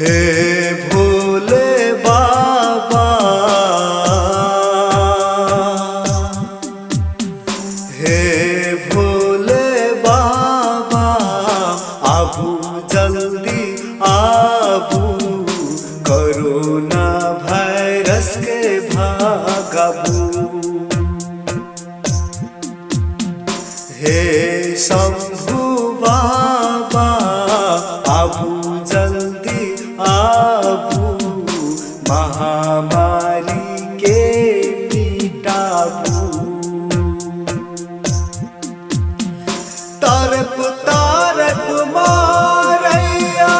हे भोले बाबा, हे भोले बाबा, आबू जल्दी आबू, कोरोना वायरस के भागाबू। हे शंभू बाबा, आबू जल्दी आबू, महामारी के मिटाबू। तरप तारक मारैया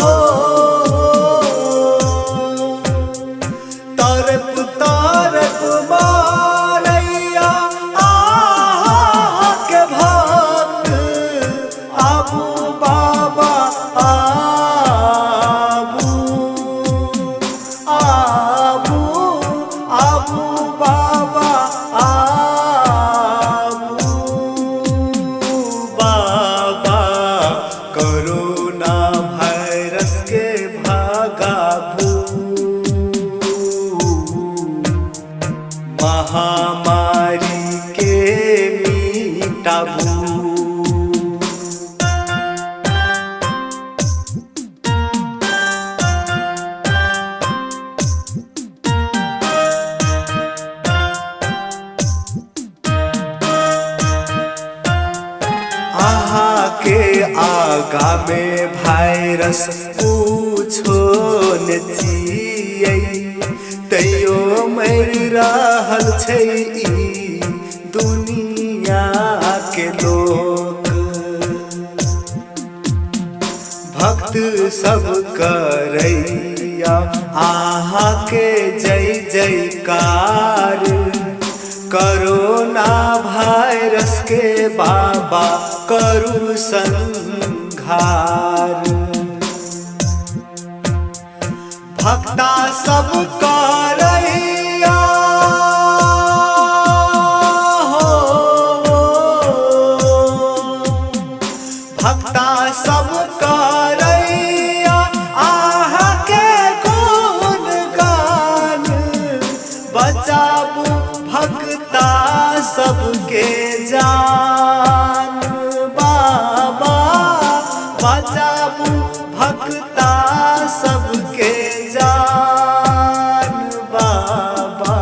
हो, तरप तारक मारैया, के भक्त आबू बाबा, आबू आबू आबू बाबा, आबू बाबा, कोरोना वायरस के भागाबू, महामारी के मिटाबू। आहा के आगा में वायरस पूछो न छियै, तैयो मरि रहल छै ई दुनिया के लोग। भक्त सब करैया आहा के जय जयकार, कोरोना वायरस के बाबा करू संहार। भक्ता सब करैया हो, भक्ता सब करैया आहा के गुणगान, बचाबू भक्ता सबके जान। बाबा बचाबू भक्ता सबके जान। बाबा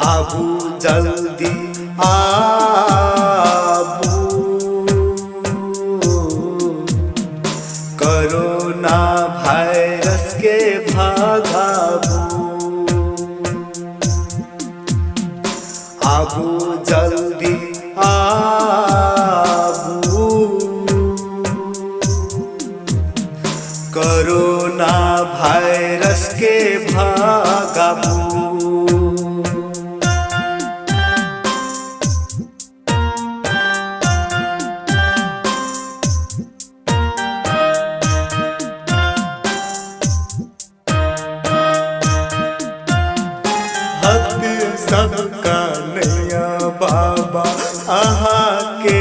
आबू जल्दी आबू, कोरोना वायरस के भागाबू, आबू जल्दी आबू, कोरोना वायरस के भागाबू। भक्त सबका नैया बाबा आहा के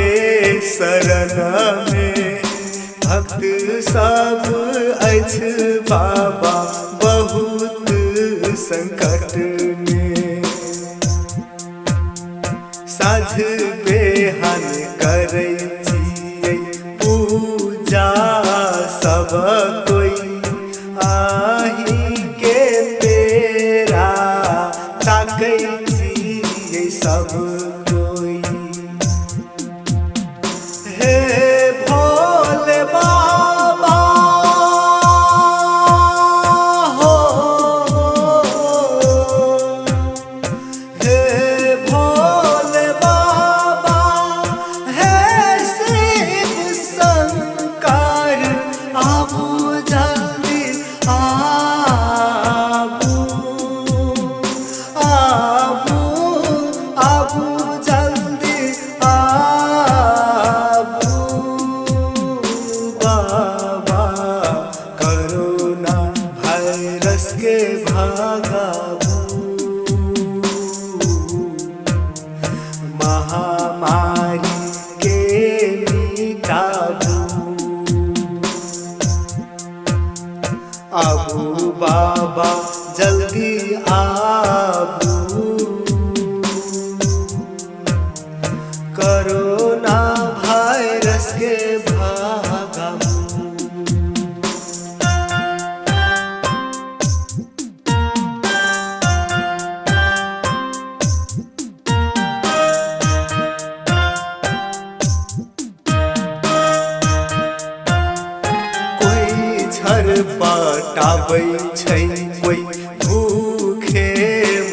शरण में, भक्त सब अछि बाबा बहुत संकट में। साझ बेहन करै छियै पूजा सब कोई, आही के तेरा ताकै छियै सब कोई। हे भोले बाबा हो, हे भोले बाबा, हे शिव शंकर, आबू बाबा जल्दी आबू, कोरोना वायरस के भागाबू। पटाबै छै कोई भूखे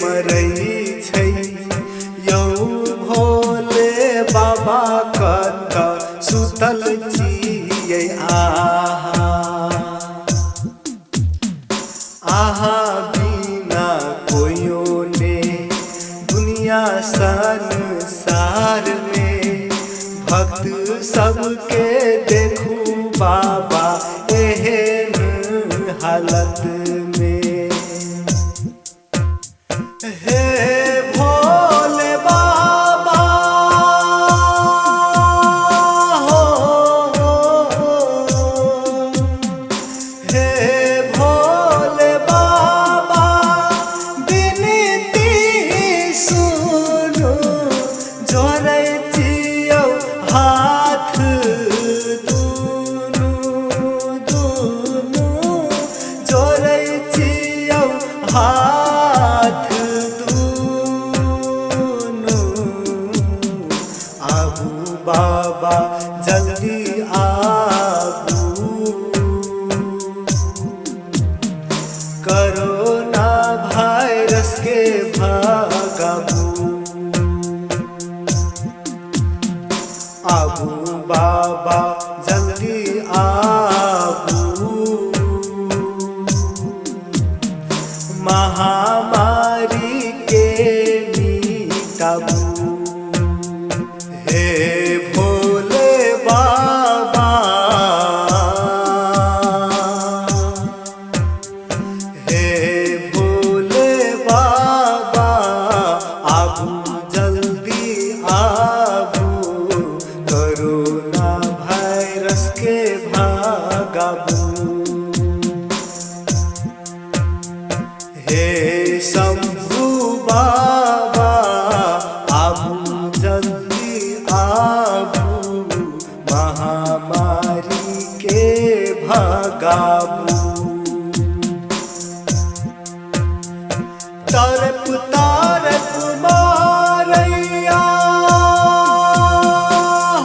मरै छै, यौ भोले बाबा कत सुतल छियै आहा, आहा बिना कोयो ने दुनिया संसार में, भक्त सबके देखू बाबा एहन हालत में। हे भोले बाबा हो, हे भोले बाबा विनती सुनु, जोड़ै छियौ हाथ हाथ दूनु, आबू बाबा जल्दी आबू, कोरोना वायरस के भागाबू। आबू बाबा जल्दी आबू, महामारी के मिटाबू। हे भोले बाबा, हे भोले बाबा, आबू जल्दी आबू, कोरोना वायरस के भागाबू। हे शंभू बाबा, आबू जल्दी आबू, महामारी के भगाबू। तरप तारक मारैया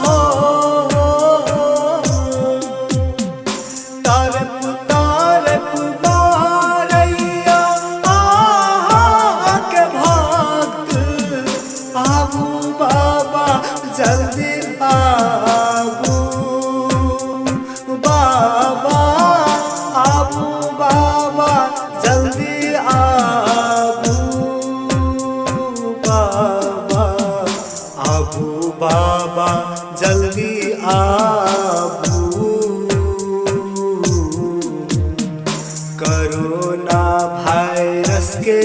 हो, तरप तारक आबू बाबा जल्दी आबू, बाबा आबू बाबा जल्दी आबू, बाबा आबू बाबा जल्दी आबू, कोरोना वायरस के